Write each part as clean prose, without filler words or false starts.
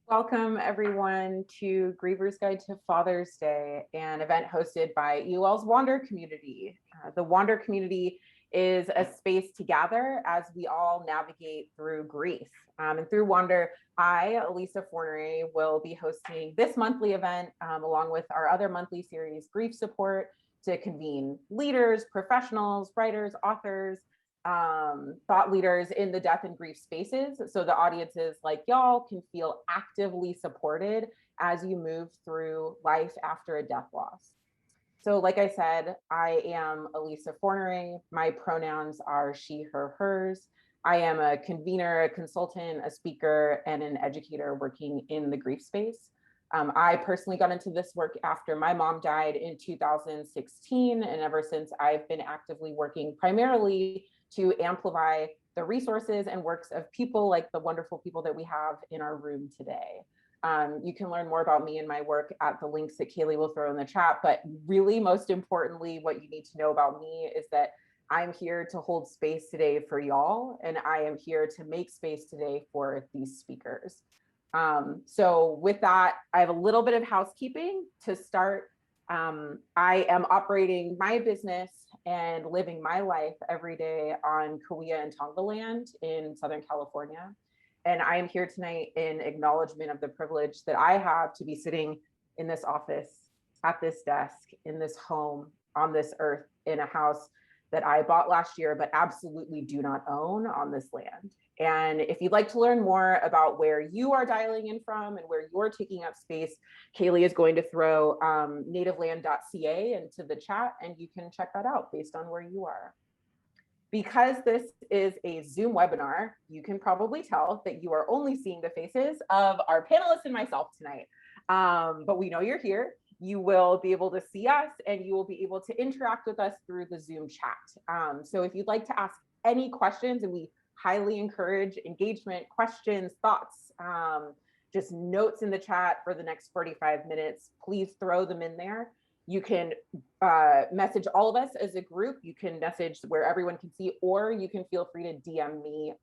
Welcome everyone to Grievers Guide to Father's Day, an event hosted by EOL's Wander community. The Wander community is a space to gather as we all navigate through grief. And through Wander, I, Elisa Fornery, will be hosting this monthly event along with our other monthly series, Grief Support, to convene leaders, professionals, writers, authors, thought leaders in the death and grief spaces, so the audiences like y'all can feel actively supported as you move through life after a death loss. So like I said, I am Elisa Fornery. My pronouns are she, her, hers. I am a convener, a consultant, a speaker, and an educator working in the grief space. I personally got into this work after my mom died in 2016, and ever since I've been actively working primarily to amplify the resources and works of people like the wonderful people that we have in our room today. You can learn more about me and my work at the links that Kaylee will throw in the chat, but really most importantly, what you need to know about me is that I'm here to hold space today for y'all, and I am here to make space today for these speakers. So with that, I have a little bit of housekeeping to start. I am operating my business and living my life every day on Kauai and Tonga land in Southern California. And I am here tonight in acknowledgement of the privilege that I have to be sitting in this office, at this desk, in this home, on this earth, in a house that I bought last year, but absolutely do not own on this land. And if you'd like to learn more about where you are dialing in from and where you're taking up space, Kaylee is going to throw nativeland.ca into the chat, and you can check that out based on where you are. Because this is a Zoom webinar, you can probably tell that you are only seeing the faces of our panelists and myself tonight. But we know you're here. You will be able to see us and you will be able to interact with us through the Zoom chat. So if you'd like to ask any questions, and we highly encourage engagement, questions, thoughts, just notes in the chat for the next 45 minutes, please throw them in there. You can message all of us as a group. You can message where everyone can see, or you can feel free to DM me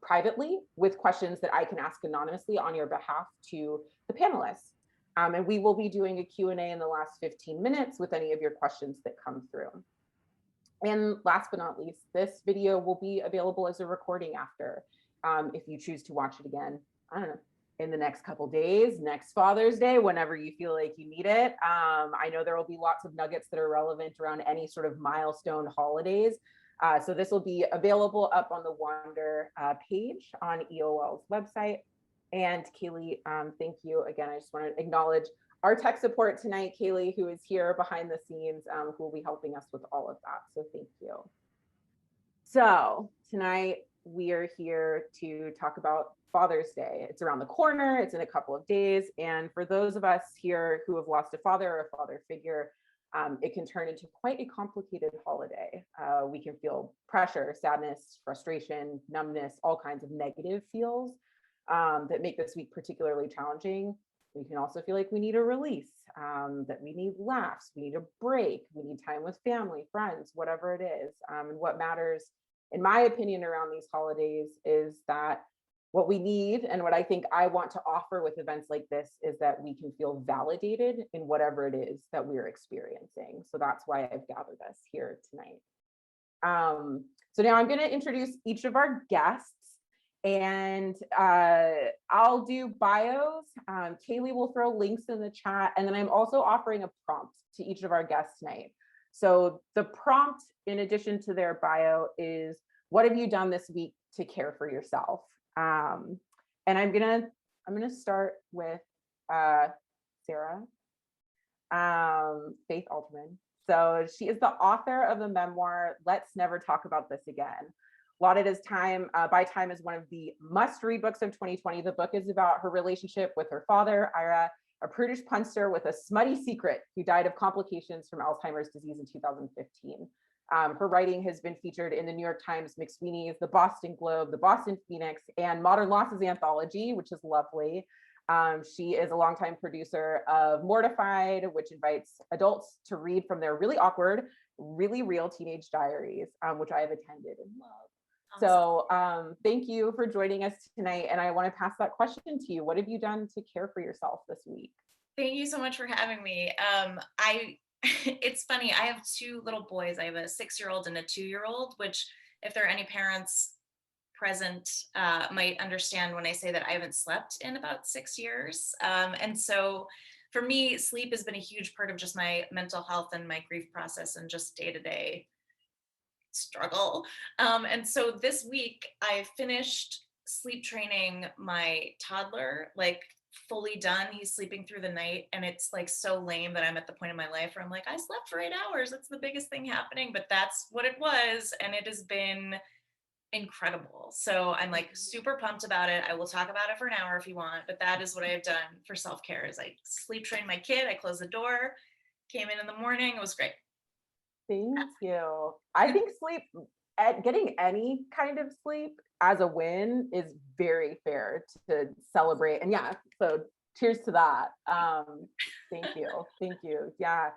privately with questions that I can ask anonymously on your behalf to the panelists. And we will be doing a Q&A in the last 15 minutes with any of your questions that come through. And last but not least, this video will be available as a recording after, if you choose to watch it again, I don't know, in the next couple days, next Father's Day, whenever you feel like you need it. I know there will be lots of nuggets that are relevant around any sort of milestone holidays. So this will be available up on the Wander page on EOL's website. And Kaylee, thank you again. I just want to acknowledge our tech support tonight, Kaylee, who is here behind the scenes, who will be helping us with all of that. So thank you. So tonight we are here to talk about Father's Day. It's around the corner, it's in a couple of days. And for those of us here who have lost a father or a father figure, it can turn into quite a complicated holiday. We can feel pressure, sadness, frustration, numbness, all kinds of negative feels that make this week particularly challenging. We can also feel like we need a release, that we need laughs, we need a break, we need time with family, friends, whatever it is. And what matters, in my opinion, around these holidays is that what we need, and what I think I want to offer with events like this, is that we can feel validated in whatever it is that we're experiencing. So that's why I've gathered us here tonight. So now I'm going to introduce each of our guests. And I'll do bios. Kaylee will throw links in the chat. And then I'm also offering a prompt to each of our guests tonight. So the prompt, in addition to their bio, is what have you done this week to care for yourself? And I'm gonna start with Sara, Faith Alterman. So she is the author of the memoir, Let's Never Talk About This Again. Lauded as by Time as one of the must-read books of 2020. The book is about her relationship with her father, Ira, a prudish punster with a smutty secret who died of complications from Alzheimer's disease in 2015. Her writing has been featured in the New York Times, McSweeney's, the Boston Globe, the Boston Phoenix, and Modern Losses Anthology, which is lovely. She is a longtime producer of Mortified, which invites adults to read from their really awkward, really real teenage diaries, which I have attended and love. Awesome. So thank you for joining us tonight. And I want to pass that question to you. What have you done to care for yourself this week? Thank you so much for having me. It's funny. I have two little boys. I have a 6-year-old and a 2-year-old, which, if there are any parents present, might understand when I say that I haven't slept in about 6 years. And so for me, sleep has been a huge part of just my mental health and my grief process and just day to day struggle. And so this week I finished sleep training my toddler, like fully done. He's sleeping through the night. And it's like so lame that I'm at the point in my life where I'm like, I slept for 8 hours. That's the biggest thing happening. But that's what it was. And it has been incredible. So I'm like super pumped about it. I will talk about it for an hour if you want, but that is what I have done for self-care is I sleep trained my kid. I closed the door, came in the morning. It was great. Thank you. I think getting any kind of sleep as a win is very fair to celebrate. And yeah, so cheers to that. Thank you. Thank you. Yeah.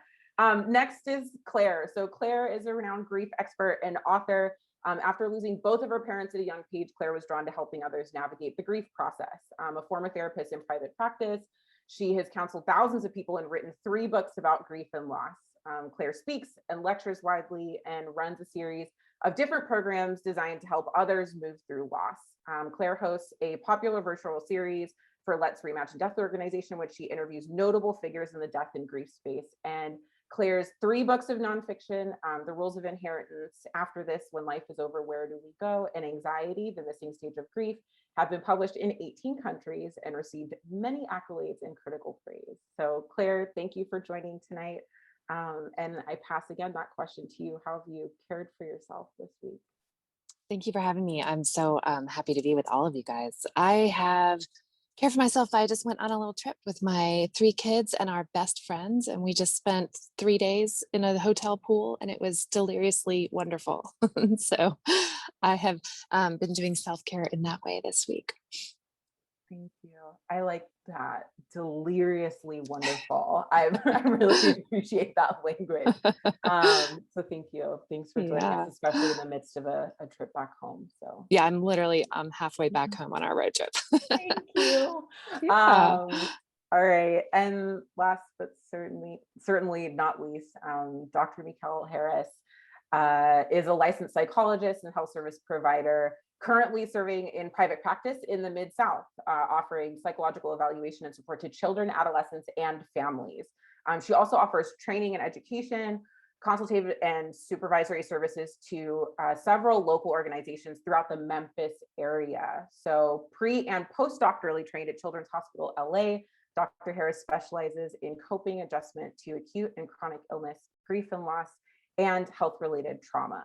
Next is Claire. So Claire is a renowned grief expert and author. After losing both of her parents at a young age, Claire was drawn to helping others navigate the grief process. A former therapist in private practice, she has counseled thousands of people and written 3 books about grief and loss. Claire speaks and lectures widely and runs a series of different programs designed to help others move through loss. Claire hosts a popular virtual series for Let's Reimagine Death organization, which she interviews notable figures in the death and grief space. And Claire's 3 books of nonfiction, The Rules of Inheritance, After This, When Life is Over, Where Do We Go, and Anxiety, The Missing Stage of Grief, have been published in 18 countries and received many accolades and critical praise. So Claire, thank you for joining tonight. And I pass again that question to you. How have you cared for yourself this week? Thank you for having me. I'm so happy to be with all of you guys. I have cared for myself. I just went on a little trip with my 3 kids and our best friends, and we just spent 3 days in a hotel pool, and it was deliriously wonderful. So I have been doing self-care in that way this week. Thank you. I like that. Deliriously wonderful. I really appreciate that language. So thank you. Thanks for joining us, especially in the midst of a trip back home. So yeah, I'm literally halfway back home on our road trip. thank you. Yeah. All right. And last but certainly not least, Dr. Mekel Harris is a licensed psychologist and health service provider, currently serving in private practice in the Mid-South, offering psychological evaluation and support to children, adolescents, and families. She also offers training and education, consultative and supervisory services to several local organizations throughout the Memphis area. So pre and postdoctorally trained at Children's Hospital LA, Dr. Harris specializes in coping adjustment to acute and chronic illness, grief and loss, and health-related trauma.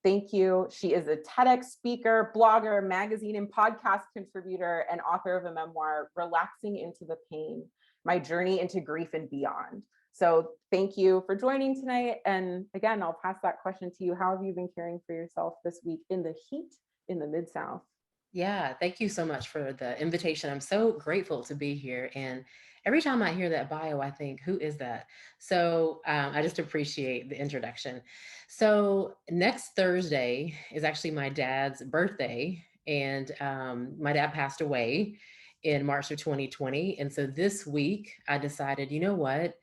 Thank you. She is a TEDx speaker, blogger, magazine and podcast contributor, and author of a memoir, Relaxing into the Pain, My Journey into Grief and Beyond. So thank you for joining tonight. And again, I'll pass that question to you. How have you been caring for yourself this week in the heat in the Mid-South? Yeah, thank you so much for the invitation. I'm so grateful to be here. And every time I hear that bio, I think, who is that? So I just appreciate the introduction. So next Thursday is actually my dad's birthday. And my dad passed away in March of 2020. And so this week I decided, you know what?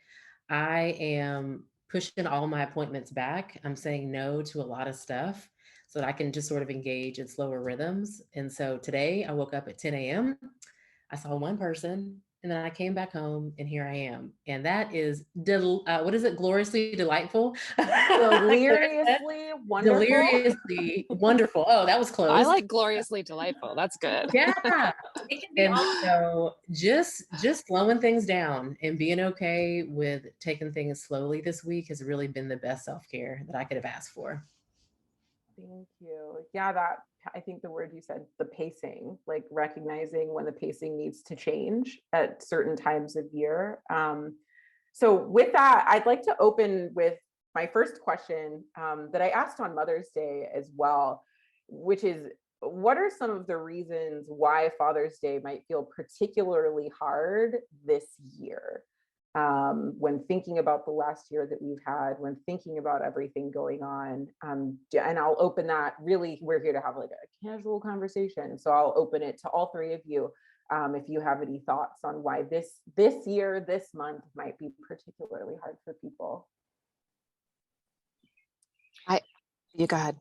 I am pushing all my appointments back. I'm saying no to a lot of stuff so that I can just sort of engage in slower rhythms. And so today I woke up at 10 a.m. I saw one person and then I came back home and here I am. And that is, what is it? Gloriously delightful. Deliriously wonderful. Deliriously wonderful. Oh, that was close. I like gloriously delightful. That's good. Yeah. It can be And awesome. so just slowing things down and being okay with taking things slowly this week has really been the best self-care that I could have asked for. Thank you. Yeah, I think the word you said, the pacing, like recognizing when the pacing needs to change at certain times of year. So with that, I'd like to open with my first question that I asked on Mother's Day as well, which is, what are some of the reasons why Father's Day might feel particularly hard this year? when thinking about the last year that we've had, when thinking about everything going on. And I'll open that, really, we're here to have like a casual conversation. So I'll open it to all three of you. If you have any thoughts on why this year, this month might be particularly hard for people. You go ahead.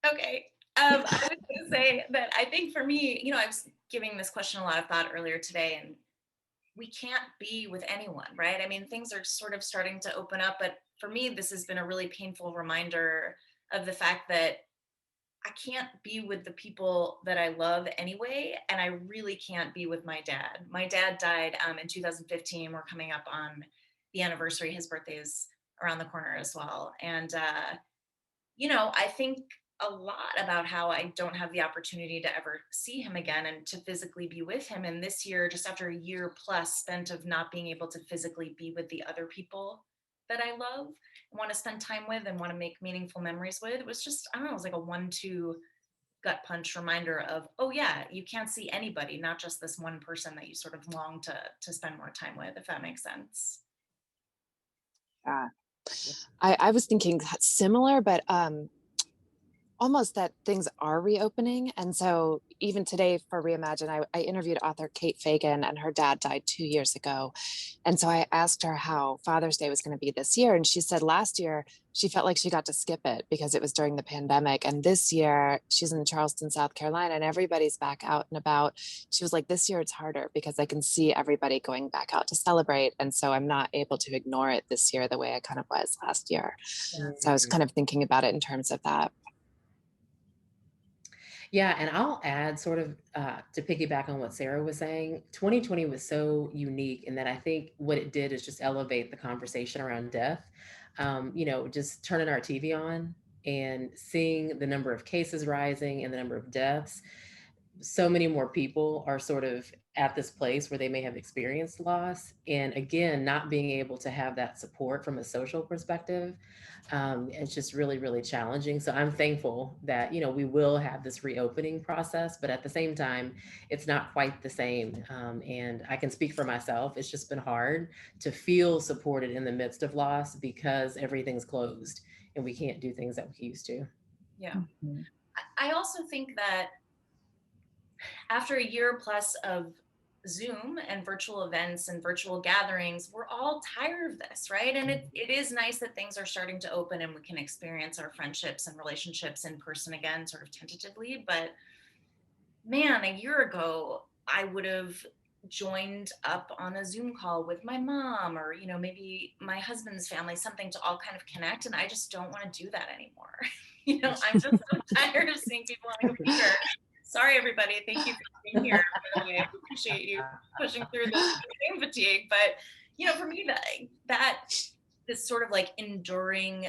Okay. I was going to say that I think for me, I was giving this question a lot of thought earlier today, and we can't be with anyone, right? I mean, things are sort of starting to open up, but for me, this has been a really painful reminder of the fact that I can't be with the people that I love anyway, and I really can't be with my dad. My dad died in 2015. We're coming up on the anniversary. His birthday is around the corner as well. And, I think a lot about how I don't have the opportunity to ever see him again and to physically be with him. And this year, just after a year plus spent of not being able to physically be with the other people that I love and want to spend time with and want to make meaningful memories with, it was just, I don't know, it was like a 1-2 gut punch reminder of, oh yeah, you can't see anybody, not just this one person that you sort of long to spend more time with, if that makes sense. I was thinking similar, but almost that things are reopening. And so even today for Reimagine, I interviewed author Kate Fagan, and her dad died 2 years ago. And so I asked her how Father's Day was going to be this year. And she said last year she felt like she got to skip it because it was during the pandemic. And this year she's in Charleston, South Carolina, and everybody's back out and about. She was like, this year it's harder because I can see everybody going back out to celebrate. And so I'm not able to ignore it this year the way I kind of was last year. Yeah. So I was kind of thinking about it in terms of that. Yeah, and I'll add sort of to piggyback on what Sara was saying. 2020 was so unique in that I think what it did is just elevate the conversation around death. Just turning our TV on and seeing the number of cases rising and the number of deaths. So many more people are sort of at this place where they may have experienced loss. And again, not being able to have that support from a social perspective, it's just really, really challenging. So I'm thankful that, we will have this reopening process, but at the same time, it's not quite the same. And I can speak for myself. It's just been hard to feel supported in the midst of loss because everything's closed and we can't do things that we used to. Yeah. Mm-hmm. I also think that after a year plus of Zoom and virtual events and virtual gatherings, we're all tired of this, right? And it is nice that things are starting to open and we can experience our friendships and relationships in person again, sort of tentatively. But man, a year ago, I would have joined up on a Zoom call with my mom or, maybe my husband's family, something to all kind of connect. And I just don't want to do that anymore. I'm just so tired of seeing people on a computer. Sorry, everybody. Thank you for being here. I appreciate you pushing through this game fatigue. But, for me, that this sort of like enduring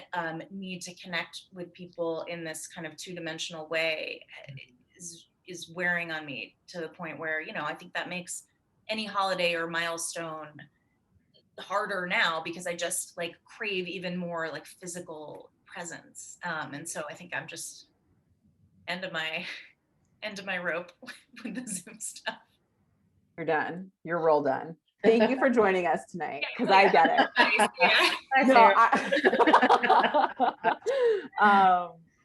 need to connect with people in this kind of two-dimensional way is wearing on me to the point where, I think that makes any holiday or milestone harder now because I just like crave even more like physical presence. And so I think I'm just end of my rope with the Zoom stuff. You're done. You're roll done. Thank you for joining us tonight, because I get it.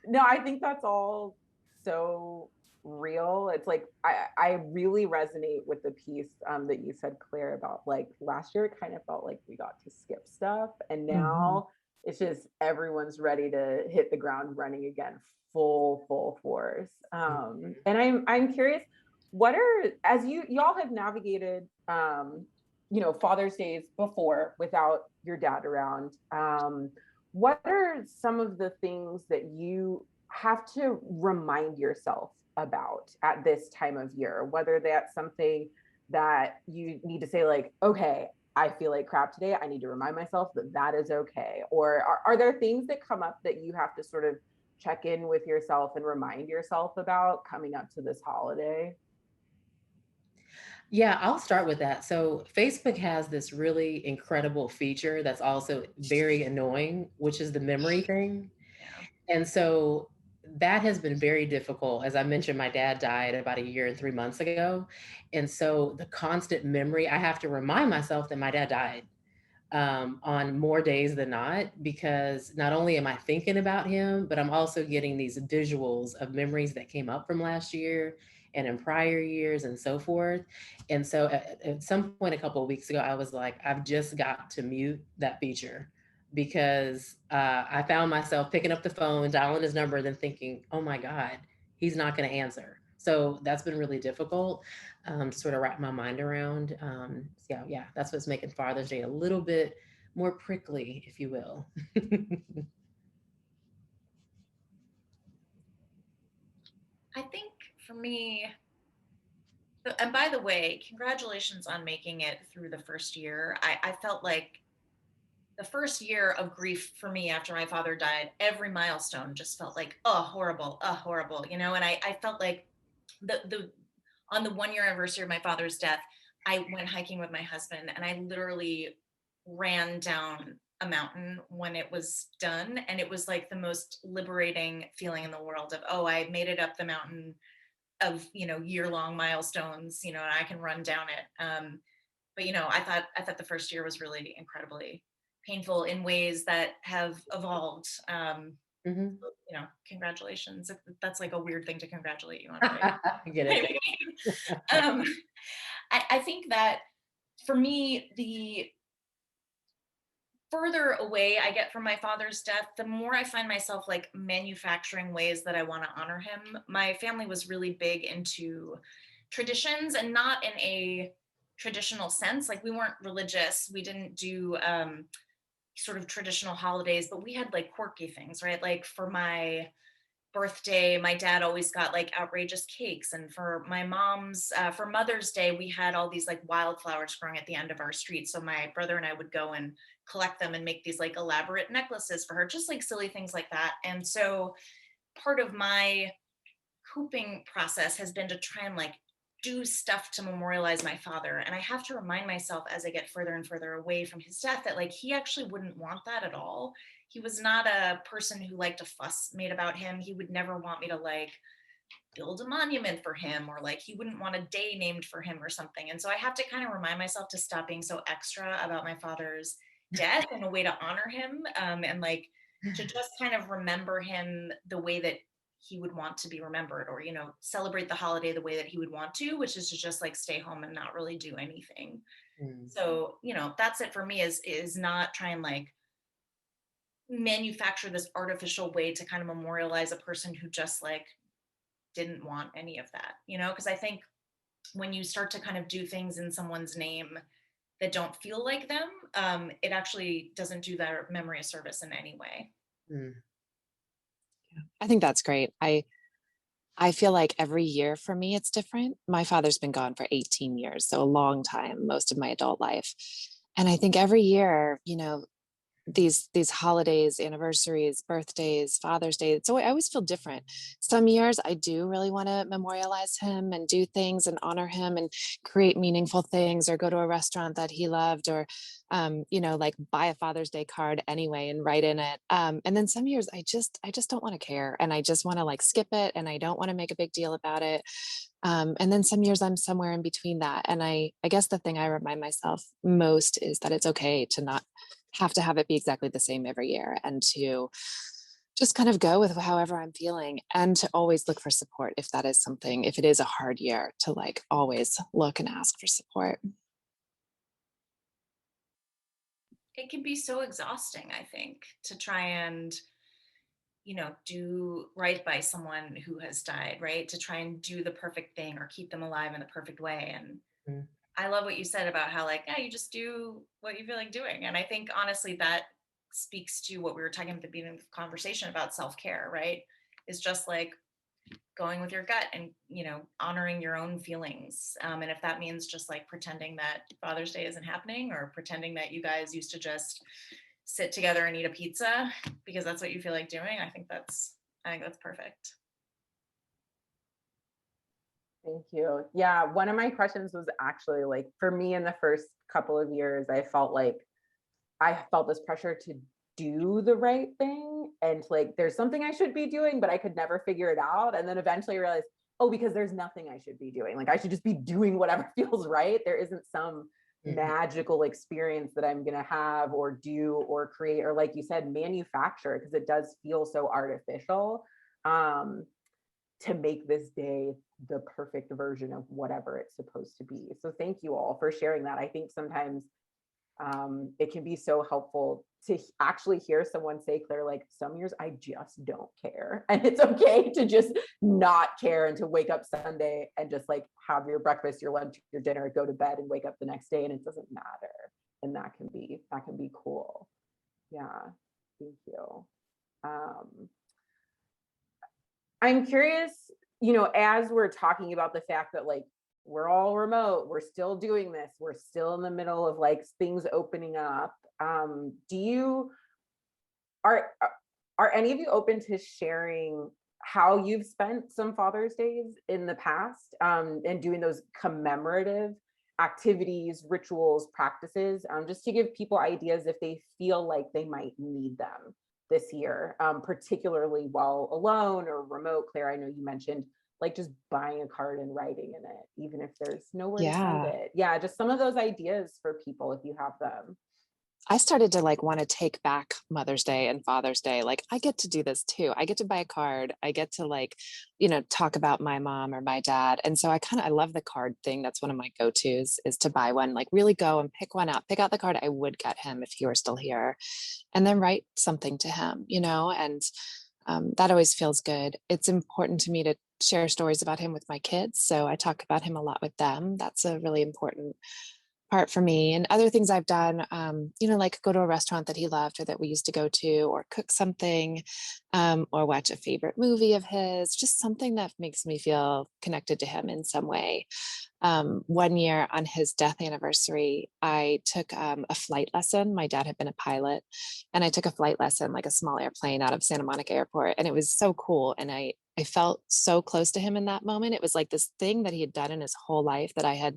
No, I think that's all so real. It's like I really resonate with the piece that you said, Claire, about like last year it kind of felt like we got to skip stuff, and now it's just everyone's ready to hit the ground running again, full force. And I'm curious, what are, as y'all have navigated Father's Days before without your dad around, what are some of the things that you have to remind yourself about at this time of year, whether that's something that you need to say like, okay, I feel like crap today, I need to remind myself that is okay, or are there things that come up that you have to sort of check in with yourself and remind yourself about coming up to this holiday? Yeah, I'll start with that. So Facebook has this really incredible feature that's also very annoying, which is the memory thing. Yeah. And so that has been very difficult. As I mentioned, my dad died about 1 year and 3 months ago. And so the constant memory, I have to remind myself that my dad died on more days than not, because not only am I thinking about him, but I'm also getting these visuals of memories that came up from last year and in prior years and so forth. And so at some point a couple of weeks ago, I was like, I've just got to mute that feature, because I found myself picking up the phone, dialing his number, and then thinking, oh my God, he's not going to answer. So that's been really difficult to sort of wrap my mind around. Yeah, that's what's making Father's Day a little bit more prickly, if you will. I think for me, and by the way, congratulations on making it through the first year. I felt like the first year of grief for me after my father died, every milestone just felt like, oh, horrible, you know? And I felt like the on the 1 year anniversary of my father's death, I went hiking with my husband and I literally ran down a mountain when it was done. And it was like the most liberating feeling in the world of, oh, I made it up the mountain of, you know, year-long milestones, you know, and I can run down it. But you know, I thought the first year was really incredibly painful in ways that have evolved. Mhm. You know, congratulations. That's like a weird thing to congratulate you on, right? I get it. um, I think that for me, the further away I get from my father's death, the more I find myself like manufacturing ways that I want to honor him. My family was really big into traditions, and not in a traditional sense. Like, we weren't religious. We didn't do sort of traditional holidays, but we had like quirky things, right? Like for my birthday, my dad always got like outrageous cakes. And for my mom's, for Mother's Day, we had all these like wildflowers growing at the end of our street. So my brother and I would go and collect them and make these like elaborate necklaces for her, just like silly things like that. And so part of my coping process has been to try and like do stuff to memorialize my father. And I have to remind myself as I get further and further away from his death that like he actually wouldn't want that at all. He was not a person who liked a fuss made about him. He would never want me to like build a monument for him, or like he wouldn't want a day named for him or something. And so I have to kind of remind myself to stop being so extra about my father's death in a way to honor him, and like to just kind of remember him the way that he would want to be remembered, or you know, celebrate the holiday the way that he would want to, which is to just like stay home and not really do anything. Mm. So you know, that's it for me, is not try and like manufacture this artificial way to kind of memorialize a person who just like didn't want any of that, you know? Because I think when you start to kind of do things in someone's name that don't feel like them, it actually doesn't do their memory a service in any way. Mm. I think that's great. I feel like every year for me it's different. My father's been gone for 18 years, so a long time, most of my adult life. And I think every year, you know, these holidays, anniversaries, birthdays, Father's Day, so I always feel different. Some years I do really want to memorialize him and do things and honor him and create meaningful things, or go to a restaurant that he loved, or you know, like buy a Father's Day card anyway and write in it. And then some years I just don't want to care, and I just want to like skip it, and I don't want to make a big deal about it. And then some years I'm somewhere in between that. And I guess the thing I remind myself most is that it's okay to not have to have it be exactly the same every year, and to just kind of go with however I'm feeling, and to always look for support if that is something, if it is a hard year, to like always look and ask for support. It can be so exhausting, I think, to try and, you know, do right by someone who has died, right? To try and do the perfect thing or keep them alive in the perfect way. And Mm. I love what you said about how, like, yeah, you just do what you feel like doing. And I think honestly, that speaks to what we were talking at the beginning of the conversation about self-care, right? Is just like going with your gut and, you know, honoring your own feelings. And if that means just like pretending that Father's Day isn't happening, or pretending that you guys used to just sit together and eat a pizza because that's what you feel like doing, I think that's perfect. Thank you. Yeah, one of my questions was actually like, for me in the first couple of years, I felt this pressure to do the right thing. and like, there's something I should be doing, but I could never figure it out. And then eventually I realized, oh, because there's nothing I should be doing. Like, I should just be doing whatever feels right. There isn't some magical experience that I'm going to have or do or create, or like you said, manufacture, because it does feel so artificial, to make this day the perfect version of whatever it's supposed to be. So thank you all for sharing that. I think sometimes it can be so helpful to actually hear someone say, Claire, like, some years I just don't care. And it's okay to just not care and to wake up Sunday and just like have your breakfast, your lunch, your dinner, go to bed and wake up the next day and it doesn't matter. And that can be cool. Yeah, thank you. I'm curious, as we're talking about the fact that like, we're all remote, we're still doing this, we're still in the middle of like things opening up. Are any of you open to sharing how you've spent some Father's Days in the past, and doing those commemorative activities, rituals, practices, just to give people ideas if they feel like they might need them this year, particularly while alone or remote? Claire, I know you mentioned like just buying a card and writing in it, even if there's nowhere to send it. Yeah, just some of those ideas for people if you have them. I started to like want to take back Mother's Day and Father's Day. Like, I get to do this too. I get to buy a card. I get to like, talk about my mom or my dad. And so I love the card thing. That's one of my go-tos, is to buy one, like really go and pick one out, pick out the card I would get him if he were still here, and then write something to him, and that always feels good. It's important to me to share stories about him with my kids. So I talk about him a lot with them. That's a really important part for me. And other things I've done, like go to a restaurant that he loved or that we used to go to, or cook something, or watch a favorite movie of his, just something that makes me feel connected to him in some way. One year on his death anniversary, I took a flight lesson. My dad had been a pilot, and I took a flight lesson, like a small airplane out of Santa Monica Airport. And it was so cool. And I felt so close to him in that moment. It was like this thing that he had done in his whole life that I had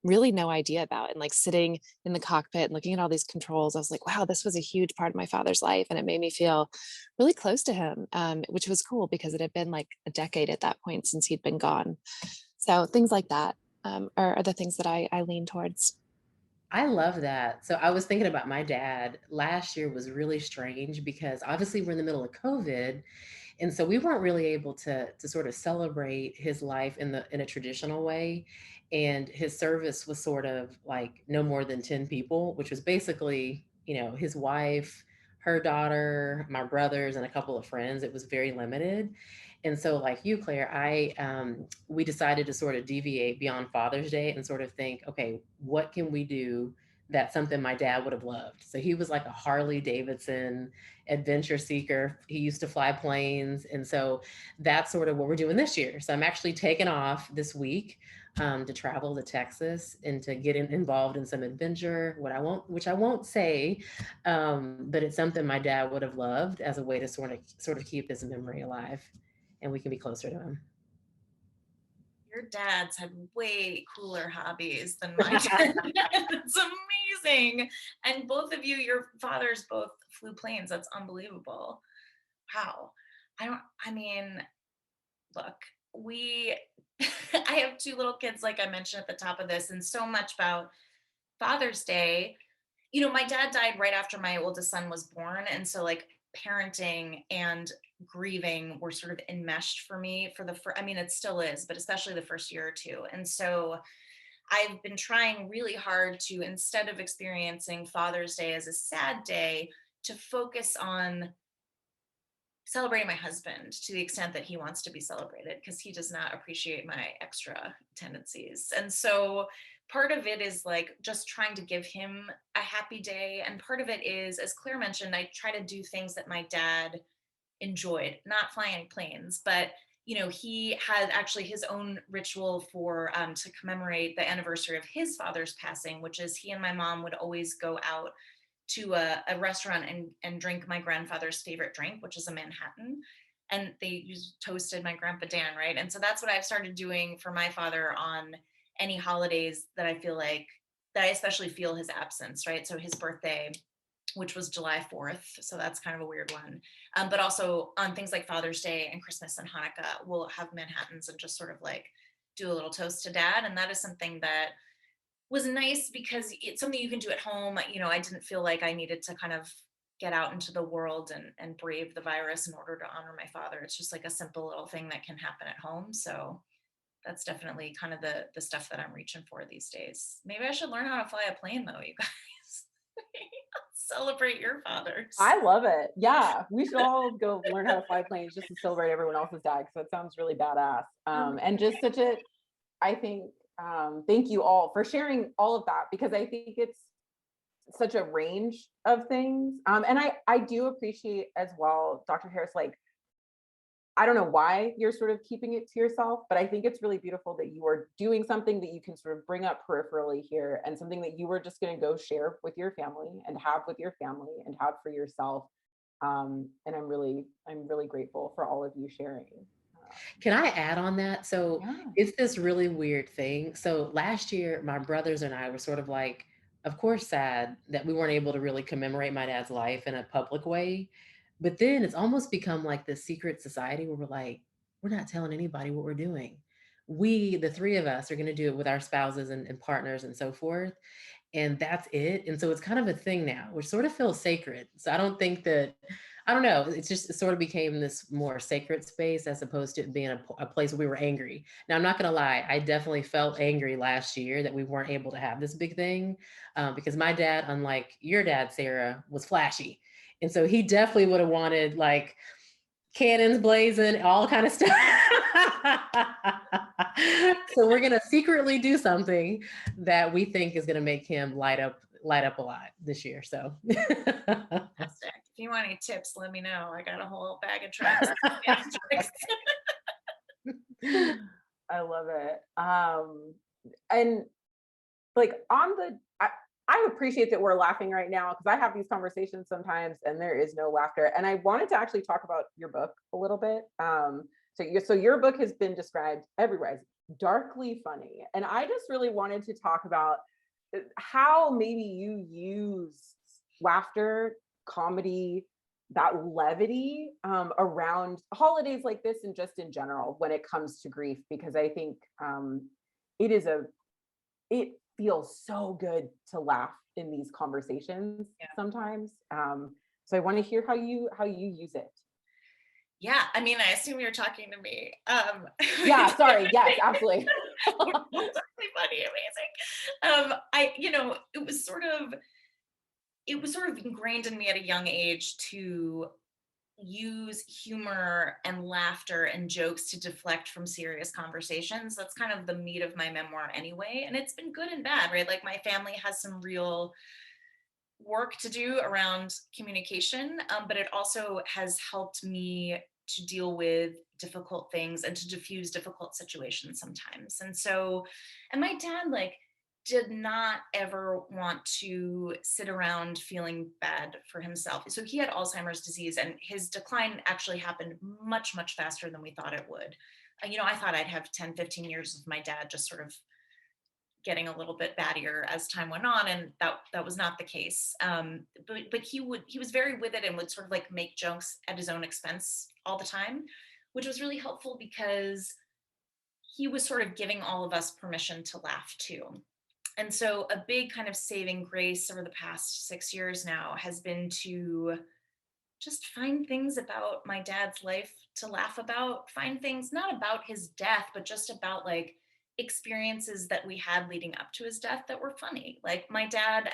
really no idea about. And like sitting in the cockpit and looking at all these controls, I was like, wow, this was a huge part of my father's life. And it made me feel really close to him, which was cool because it had been like a decade at that point since he'd been gone. So things like that are the things that I lean towards. I love that. So I was thinking about my dad. Last year was really strange because obviously we're in the middle of COVID. And so we weren't really able to sort of celebrate his life in a traditional way. And his service was sort of like no more than 10 people, which was basically, his wife, her daughter, my brothers, and a couple of friends. It was very limited. And so like you, Claire, we decided to sort of deviate beyond Father's Day and sort of think, okay, what can we do that's something my dad would have loved? So he was like a Harley Davidson adventure seeker. He used to fly planes. And so that's sort of what we're doing this year. So I'm actually taking off this week to travel to Texas and to get involved in some adventure, which I won't say, but it's something my dad would have loved as a way to sort of keep his memory alive, and we can be closer to him. Your dads had way cooler hobbies than my dad. It's amazing. And both of you, your fathers both flew planes. That's unbelievable. Wow. Look, I have two little kids, like I mentioned at the top of this, and so much about Father's Day. My dad died right after my oldest son was born. And so like parenting and grieving were sort of enmeshed for me for the first, it still is, but especially the first year or two. And so I've been trying really hard to, instead of experiencing Father's Day as a sad day, to focus on celebrating my husband to the extent that he wants to be celebrated, because he does not appreciate my extra tendencies. And so part of it is like just trying to give him a happy day. And part of it is, as Claire mentioned, I try to do things that my dad enjoyed, not flying any planes, but he had actually his own ritual for to commemorate the anniversary of his father's passing, which is he and my mom would always go out to a restaurant and drink my grandfather's favorite drink, which is a Manhattan. And they toasted my grandpa Dan, right? And so that's what I've started doing for my father on any holidays that I feel like, that I especially feel his absence, right? So his birthday, which was July 4th. So that's kind of a weird one. But also on things like Father's Day and Christmas and Hanukkah, we'll have Manhattans and just sort of like do a little toast to dad. And that is something that was nice because it's something you can do at home. You know, I didn't feel like I needed to kind of get out into the world and brave the virus in order to honor my father. It's just like a simple little thing that can happen at home. So that's definitely kind of the stuff that I'm reaching for these days. Maybe I should learn how to fly a plane though, you guys. Celebrate your fathers. I love it. Yeah, we should all go learn how to fly planes just to celebrate everyone else's dad, because that sounds really badass. And just such a, I think, thank you all for sharing all of that, because I think it's such a range of things. And I do appreciate as well, Dr. Harris, like, I don't know why you're sort of keeping it to yourself, but I think it's really beautiful that you are doing something that you can sort of bring up peripherally here, and something that you were just going to go share with your family and have with your family and have for yourself. And I'm really grateful for all of you sharing. Can I add on that? So Yeah. it's this really weird thing. So last year, my brothers and I were sort of like, of course, sad that we weren't able to really commemorate my dad's life in a public way. But then it's almost become like this secret society where we're like, we're not telling anybody what we're doing. We, the three of us, are going to do it with our spouses and partners and so forth. And that's it. And so it's kind of a thing now, which sort of feels sacred. So I don't think that, I don't know, it's just, it sort of became this more sacred space as opposed to it being a place where we were angry. Now, I'm not going to lie, I definitely felt angry last year that we weren't able to have this big thing, because my dad, unlike your dad, Sarah, was flashy. And so he definitely would have wanted like cannons blazing, all kind of stuff. So we're gonna secretly do something that we think is gonna make him light up a lot this year. So Fantastic. If you want any tips, let me know. I got a whole bag of tricks. I love it. And like I appreciate that we're laughing right now, because I have these conversations sometimes and there is no laughter. And I wanted to actually talk about your book a little bit. So your book has been described everywhere as darkly funny. And I just really wanted to talk about how maybe you use laughter, comedy, that levity around holidays like this, and just in general when it comes to grief, because I think it feels so good to laugh in these conversations sometimes. So I want to hear how you use it. Yeah, I mean, I assume you're talking to me. Yeah, sorry. Yes, absolutely. Really funny, amazing. It was sort of ingrained in me at a young age to use humor and laughter and jokes to deflect from serious conversations. That's kind of the meat of my memoir anyway. And it's been good and bad, right? Like my family has some real work to do around communication, but it also has helped me to deal with difficult things and to diffuse difficult situations sometimes. And my dad, like, did not ever want to sit around feeling bad for himself. So he had Alzheimer's disease, and his decline actually happened much, much faster than we thought it would. I thought I'd have 10, 15 years of my dad just sort of getting a little bit battier as time went on, and that was not the case. But he was very with it and would sort of like make jokes at his own expense all the time, which was really helpful because he was sort of giving all of us permission to laugh too. And so a big kind of saving grace over the past 6 years now has been to just find things about my dad's life to laugh about, find things not about his death, but just about like experiences that we had leading up to his death that were funny. Like my dad,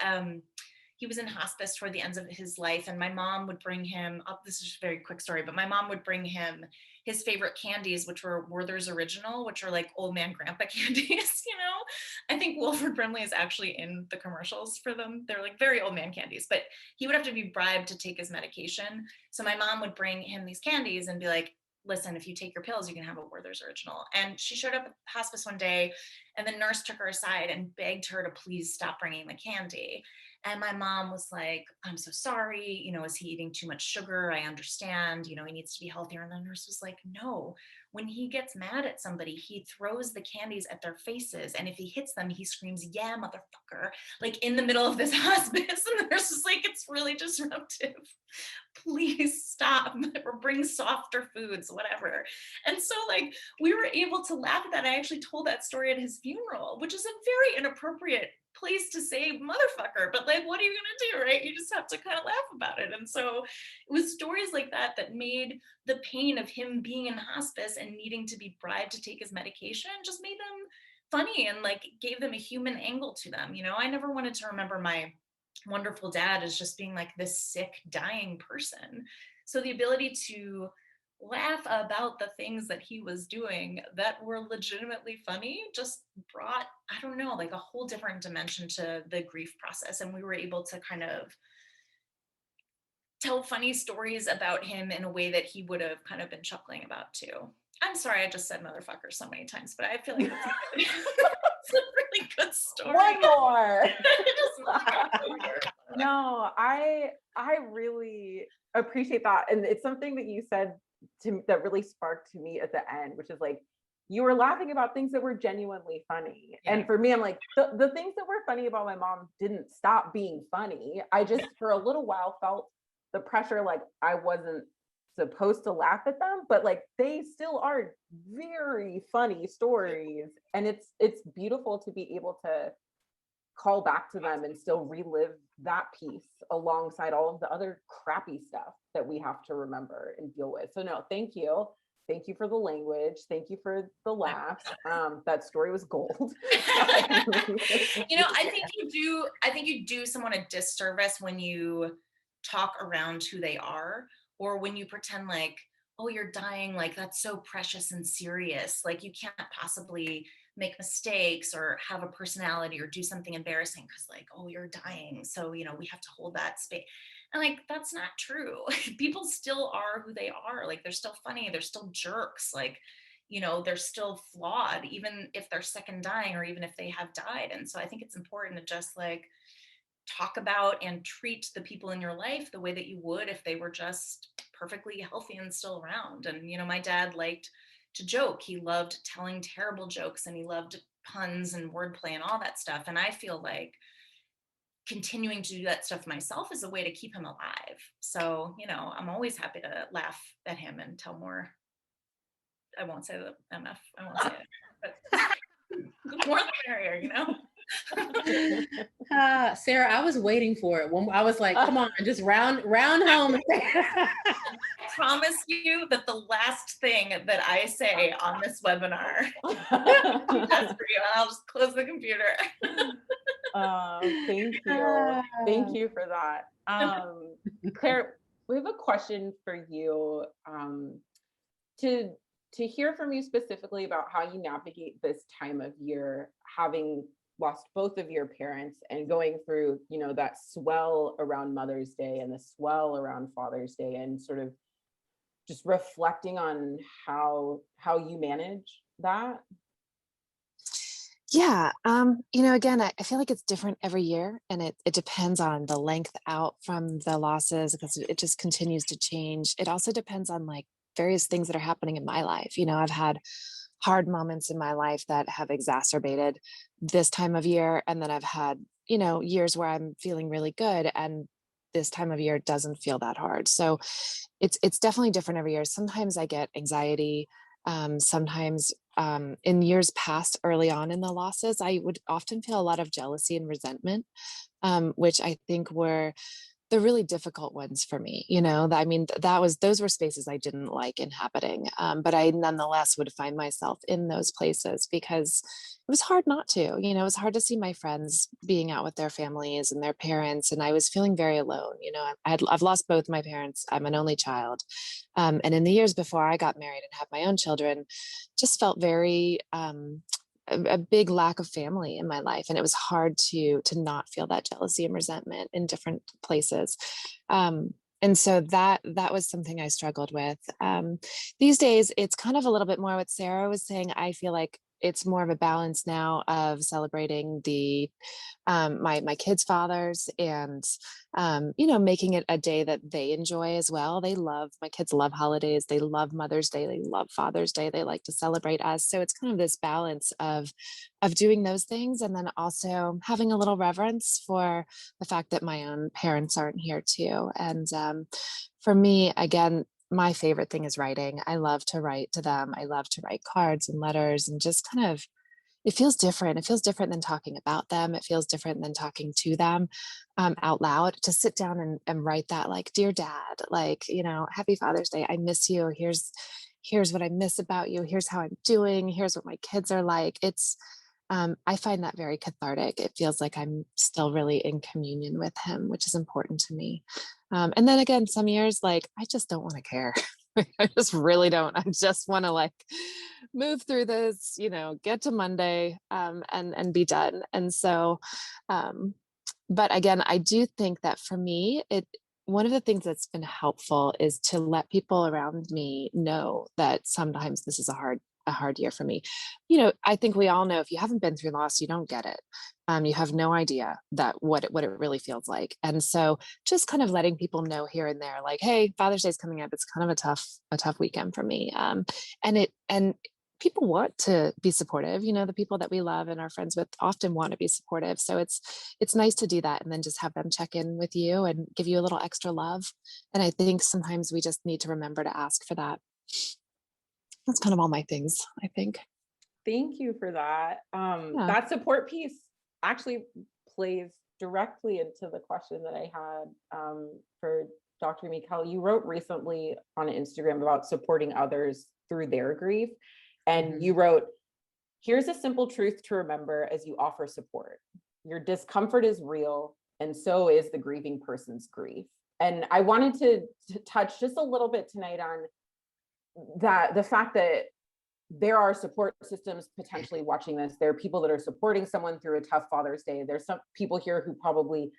he was in hospice toward the ends of his life, and my mom would bring him up. This is a very quick story, but my mom would bring him his favorite candies, which were Werther's Original, which are like old man grandpa candies. I think Wilford Brimley is actually in the commercials for them. They're like very old man candies, but he would have to be bribed to take his medication. So my mom would bring him these candies and be like, listen, if you take your pills, you can have a Werther's Original. And she showed up at hospice one day, and the nurse took her aside and begged her to please stop bringing the candy. And my mom was like, I'm so sorry, is he eating too much sugar? I understand, he needs to be healthier. And the nurse was like, no, when he gets mad at somebody, he throws the candies at their faces. And if he hits them, he screams, yeah, motherfucker, like in the middle of this hospice. And the nurse was like, it's really disruptive. Please stop, or bring softer foods, whatever. And so like we were able to laugh at that. I actually told that story at his funeral, which is a very inappropriate place to say motherfucker, but like, what are you gonna do, right? You just have to kind of laugh about it. And so it was stories like that that made the pain of him being in hospice and needing to be bribed to take his medication just made them funny and like gave them a human angle to them. I never wanted to remember my wonderful dad as just being like this sick, dying person. So the ability to laugh about the things that he was doing that were legitimately funny just brought, I don't know, like a whole different dimension to the grief process. And we were able to kind of tell funny stories about him in a way that he would have kind of been chuckling about too. I'm sorry, I just said motherfucker so many times, but I feel like it's it's a really good story. One more. Just No, I really appreciate that. And it's something that you said that really sparked to me at the end, which is like, you were laughing about things that were genuinely funny. Yeah. And for me, I'm like, the things that were funny about my mom didn't stop being funny. I just, for a little while, felt the pressure, like I wasn't supposed to laugh at them, but like they still are very funny stories. And it's beautiful to be able to call back to them and still relive that piece alongside all of the other crappy stuff that we have to remember and deal with. So no, thank you. Thank you for the language. Thank you for the laughs. That story was gold. I think you do someone a disservice when you talk around who they are, or when you pretend like, oh, you're dying, like that's so precious and serious, like you can't possibly make mistakes or have a personality or do something embarrassing because like, oh, you're dying, so we have to hold that space. And like, that's not true. People still are who they are. Like, they're still funny, they're still jerks, like, they're still flawed, even if they're second dying or even if they have died. And so I think it's important to just like talk about and treat the people in your life the way that you would if they were just perfectly healthy and still around. And my dad liked to joke. He loved telling terrible jokes, and he loved puns and wordplay and all that stuff. And I feel like continuing to do that stuff myself is a way to keep him alive. So, I'm always happy to laugh at him and tell more. I won't say the MF. I won't say it, but the more the merrier, Sara, I was waiting for it. When I was like, come on, just round home. Promise you that the last thing that I say on this webinar that's for you, and I'll just close the computer. Thank you for that. Claire, we have a question for you, to hear from you specifically about how you navigate this time of year, having lost both of your parents and going through, that swell around Mother's Day and the swell around Father's Day, and sort of just reflecting on how you manage that. Yeah. Again, I feel like it's different every year, and it depends on the length out from the losses, because it just continues to change. It also depends on like various things that are happening in my life. I've had hard moments in my life that have exacerbated this time of year. And then I've had, years where I'm feeling really good, and this time of year doesn't feel that hard. So it's definitely different every year. Sometimes I get anxiety. Sometimes in years past, early on in the losses, I would often feel a lot of jealousy and resentment, which I think were the really difficult ones for me. Those were spaces I didn't like inhabiting, but I nonetheless would find myself in those places because it was hard not to. It was hard to see my friends being out with their families and their parents, and I was feeling very alone. I've lost both my parents. I'm an only child, and in the years before I got married and had my own children, just felt very a big lack of family in my life, and it was hard to not feel that jealousy and resentment in different places. And so that was something I struggled with. These days, it's kind of a little bit more what Sara was saying. I feel like it's more of a balance now of celebrating the my kids' fathers, and making it a day that they enjoy as well. My kids love holidays, they love Mother's Day, they love Father's Day, they like to celebrate us. So it's kind of this balance of doing those things, and then also having a little reverence for the fact that my own parents aren't here too. And for me, again, my favorite thing is writing. I love to write to them. I love to write cards and letters, and just kind of, it feels different. It feels different than talking about them. It feels different than talking to them out loud. To sit down and write that, like, dear dad, like, happy Father's Day. I miss you. Here's what I miss about you. Here's how I'm doing. Here's what my kids are like. I find that very cathartic. It feels like I'm still really in communion with him, which is important to me. And then again, some years, like, I just don't want to care. I just really don't. I just want to, like, move through this, get to Monday, and be done. And so, but again, I do think that for me, one of the things that's been helpful is to let people around me know that sometimes this is a hard year for me. I think we all know, if you haven't been through loss, you don't get it. You have no idea what it really feels like. And so just kind of letting people know here and there, like, hey, Father's Day is coming up. It's kind of a tough weekend for me. And people want to be supportive. The people that we love and are friends with often want to be supportive. So it's nice to do that, and then just have them check in with you and give you a little extra love. And I think sometimes we just need to remember to ask for that. That's kind of all my things, I think. Thank you for that. Yeah. That support piece actually plays directly into the question that I had for Dr. Mekel. You wrote recently on Instagram about supporting others through their grief. And you wrote, here's a simple truth to remember as you offer support. Your discomfort is real, and so is the grieving person's grief. And I wanted to touch just a little bit tonight on that, the fact that there are support systems potentially watching this. There are people that are supporting someone through a tough Father's Day. There's some people here who probably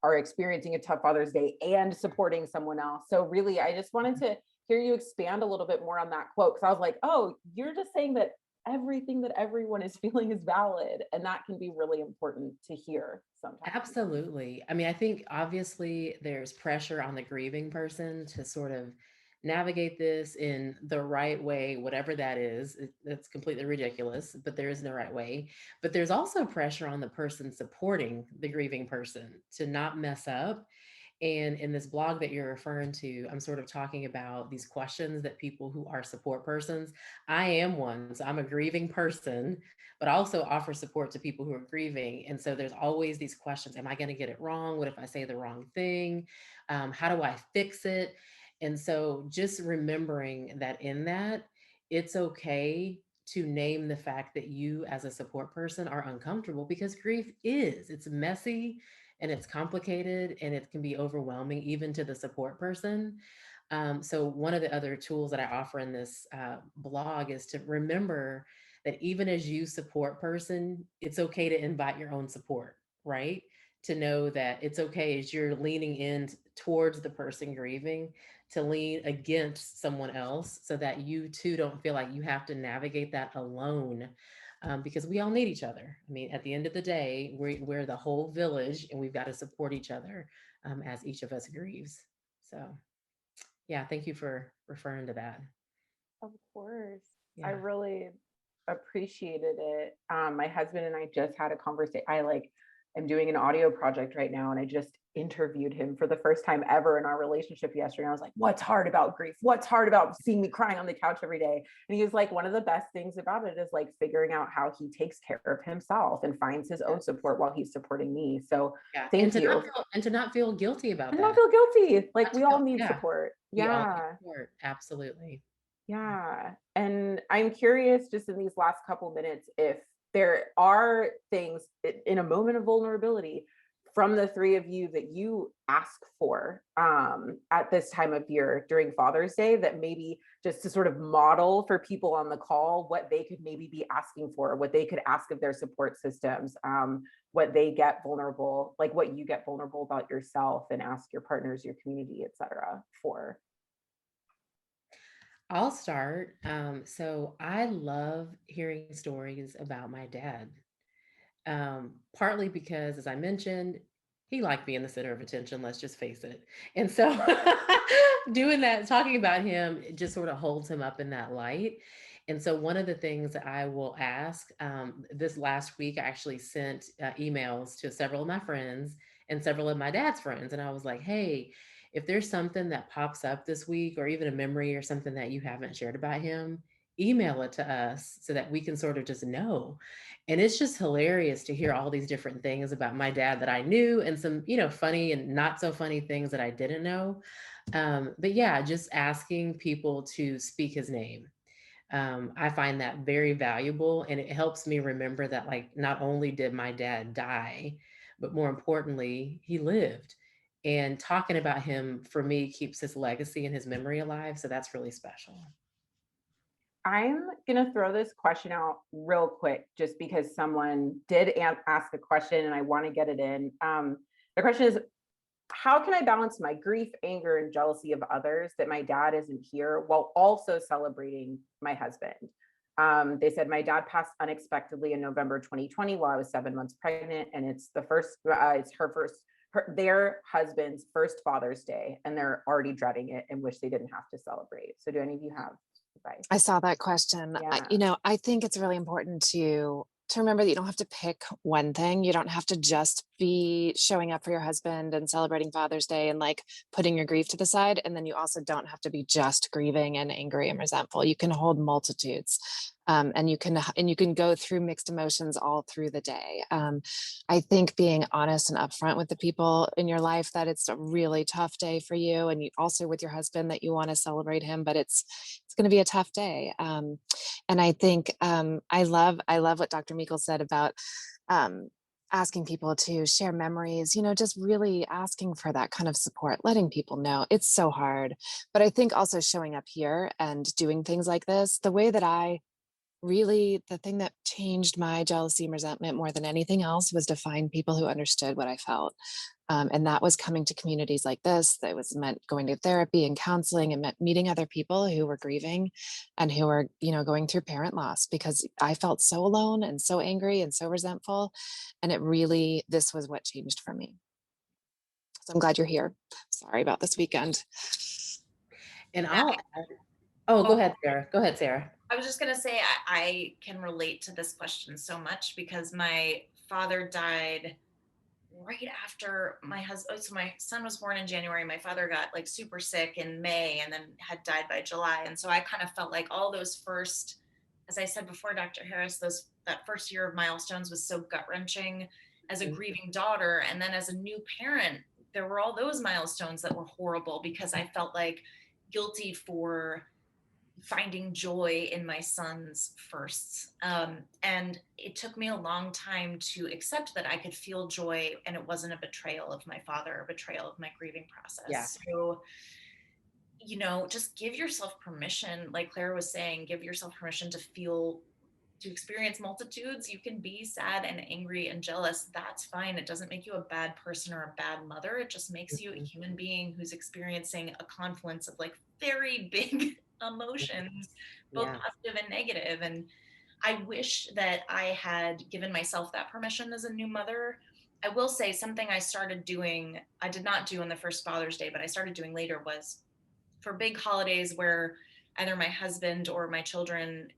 are experiencing a tough Father's Day and supporting someone else. So really, I just wanted to hear you expand a little bit more on that quote, because I was like, oh, you're just saying that everything that everyone is feeling is valid, and that can be really important to hear sometimes. Absolutely. I mean, I think obviously there's pressure on the grieving person to sort of navigate this in the right way, whatever that is. That's completely ridiculous, but there is no right way. But there's also pressure on the person supporting the grieving person to not mess up. And in this blog that you're referring to, I'm sort of talking about these questions that people who are support persons, I am one, so I'm a grieving person, but I also offer support to people who are grieving. And so there's always these questions. Am I going to get it wrong? What if I say the wrong thing? How do I fix it? And so just remembering that in that, it's okay to name the fact that you as a support person are uncomfortable, because it's messy and it's complicated and it can be overwhelming even to the support person. So one of the other tools that I offer in this blog is to remember that even as you support person, it's okay to invite your own support, right? To know that it's okay as you're leaning in towards the person grieving to lean against someone else, so that you too don't feel like you have to navigate that alone. Because we all need each other. I mean, at the end of the day, we're the whole village, and we've got to support each other as each of us grieves. So, yeah, thank you for referring to that. Of course. Yeah. I really appreciated it. My husband and I just had a conversation. I'm doing an audio project right now, and I just interviewed him for the first time ever in our relationship yesterday. And I was like, what's hard about grief? What's hard about seeing me crying on the couch every day? And he was like, one of the best things about it is like figuring out how he takes care of himself and finds his own support while he's supporting me. So Yeah. thank you. And to not feel guilty about And that. not feel guilty. Like, Not to we all feel- need yeah, support. we all Yeah. need support. Absolutely. Yeah. And I'm curious, just in these last couple minutes, if there are things in a moment of vulnerability from the three of you that you ask for at this time of year during Father's Day, that maybe just to sort of model for people on the call what they could maybe be asking for, what they could ask of their support systems, what they get vulnerable, like what you get vulnerable about yourself and ask your partners, your community, et cetera, for. I'll start. So I love hearing stories about my dad. Partly because, as I mentioned, he liked being the center of attention, let's just face it. And so doing that, talking about him, it just sort of holds him up in that light. And so one of the things that I will ask, this last week, I actually sent emails to several of my friends and several of my dad's friends. And I was like, hey, if there's something that pops up this week, or even a memory or something that you haven't shared about him, email it to us so that we can sort of just know. And it's just hilarious to hear all these different things about my dad that I knew, and some, funny and not so funny things that I didn't know. But yeah, just asking people to speak his name. I find that very valuable, and it helps me remember that, like, not only did my dad die, but more importantly, he lived. And talking about him for me keeps his legacy and his memory alive. So that's really special. I'm going to throw this question out real quick just because someone did ask a question and I want to get it in. The question is, how can I balance my grief, anger, and jealousy of others that my dad isn't here while also celebrating my husband? They said my dad passed unexpectedly in November 2020 while I was 7 months pregnant, and it's their husband's first Father's Day, and they're already dreading it and wish they didn't have to celebrate. So, do any of you have advice? I saw that question. Yeah. I think it's really important to remember that you don't have to pick one thing. You don't have to just be showing up for your husband and celebrating Father's Day and like putting your grief to the side. And then you also don't have to be just grieving and angry and resentful. You can hold multitudes. And you can go through mixed emotions all through the day. I think being honest and upfront with the people in your life that it's a really tough day for you, and you also with your husband that you want to celebrate him, but it's going to be a tough day. And I think I love what Dr. Mekel said about asking people to share memories, just really asking for that kind of support, letting people know it's so hard. But I think also showing up here and doing things like this, the thing that changed my jealousy and resentment more than anything else was to find people who understood what I felt. And that was coming to communities like this. That was meant going to therapy and counseling, and meant meeting other people who were grieving and who were, going through parent loss, because I felt so alone and so angry and so resentful. And this was what changed for me. So I'm glad you're here. Sorry about this weekend. And Yeah, go ahead, Sarah. Go ahead, Sarah. I was just going to say, I can relate to this question so much because my father died right after my husband. So my son was born in January. My father got like super sick in May and then had died by July. And so I kind of felt like all those first, as I said before, Dr. Harris, that first year of milestones was so gut wrenching as a grieving daughter. And then as a new parent, there were all those milestones that were horrible because I felt like guilty for finding joy in my son's firsts. And it took me a long time to accept that I could feel joy and it wasn't a betrayal of my father, a betrayal of my grieving process. Yeah. So, just give yourself permission. Like Claire was saying, give yourself permission to experience multitudes. You can be sad and angry and jealous. That's fine. It doesn't make you a bad person or a bad mother. It just makes you a human being who's experiencing a confluence of like very big emotions, both positive and negative. And I wish that I had given myself that permission as a new mother. I will say something I started doing, I did not do on the first Father's Day, but I started doing later, was for big holidays where either my husband or my children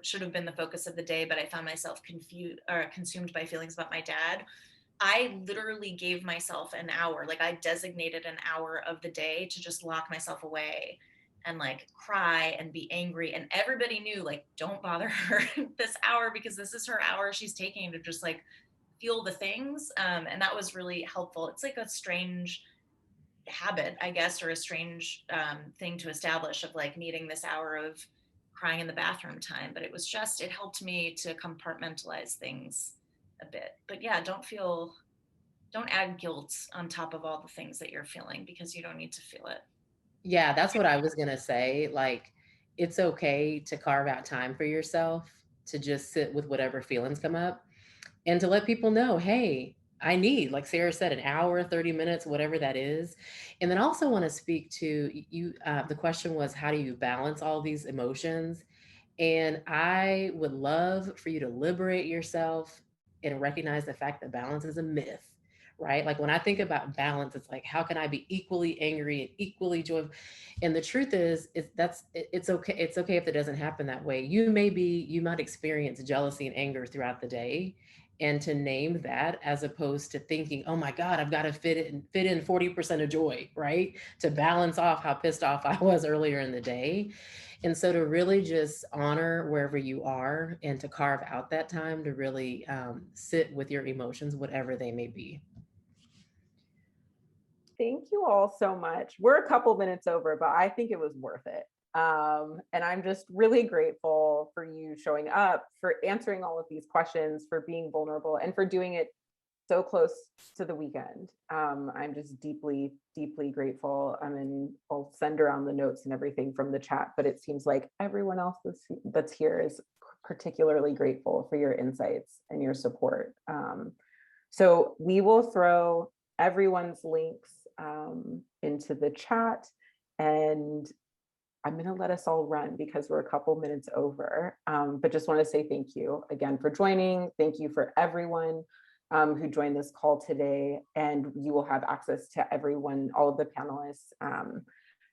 should have been the focus of the day, but I found myself confused or consumed by feelings about my dad. I literally gave myself an hour, like I designated an hour of the day to just lock myself away and like cry and be angry. And everybody knew, like, don't bother her this hour because this is her hour she's taking to just like feel the things. And that was really helpful. It's like a strange habit, I guess, or a strange thing to establish of like needing this hour of crying in the bathroom time. But it helped me to compartmentalize things a bit. But yeah, don't add guilt on top of all the things that you're feeling because you don't need to feel it. Yeah, that's what I was going to say. Like, it's okay to carve out time for yourself to just sit with whatever feelings come up, and to let people know, hey, I need, like Sarah said, an hour, 30 minutes, whatever that is. And then I also want to speak to you. The question was, how do you balance all these emotions? And I would love for you to liberate yourself and recognize the fact that balance is a myth, right? Like when I think about balance, it's like, how can I be equally angry and equally joyful? And the truth is, it's okay. It's okay if it doesn't happen that way. You might experience jealousy and anger throughout the day. And to name that as opposed to thinking, oh my God, I've got to fit in 40% of joy, right? To balance off how pissed off I was earlier in the day. And so to really just honor wherever you are and to carve out that time to really sit with your emotions, whatever they may be. Thank you all so much. We're a couple minutes over, but I think it was worth it. And I'm just really grateful for you showing up, for answering all of these questions, for being vulnerable, and for doing it so close to the weekend. I'm just deeply, deeply grateful. I'll send around the notes and everything from the chat, but it seems like everyone else that's here is particularly grateful for your insights and your support. So we will throw everyone's links into the chat, and I'm going to let us all run because we're a couple minutes over, but just want to say thank you again for joining. Thank you for everyone who joined this call today, and you will have access to everyone, all of the panelists,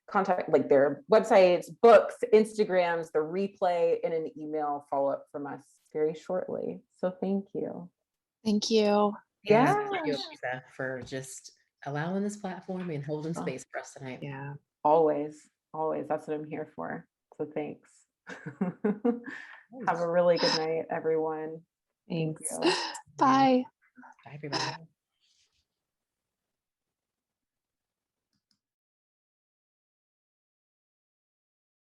contact, like their websites, books, Instagrams, the replay, in an email follow-up from us very shortly. So thank you. Thank you. Yeah. Thank you, Lisa, for just allowing this platform and holding space for us tonight. Yeah. Always, always. That's what I'm here for. So thanks. Have a really good night, everyone. Thanks. Thank you. Bye. Bye, everybody.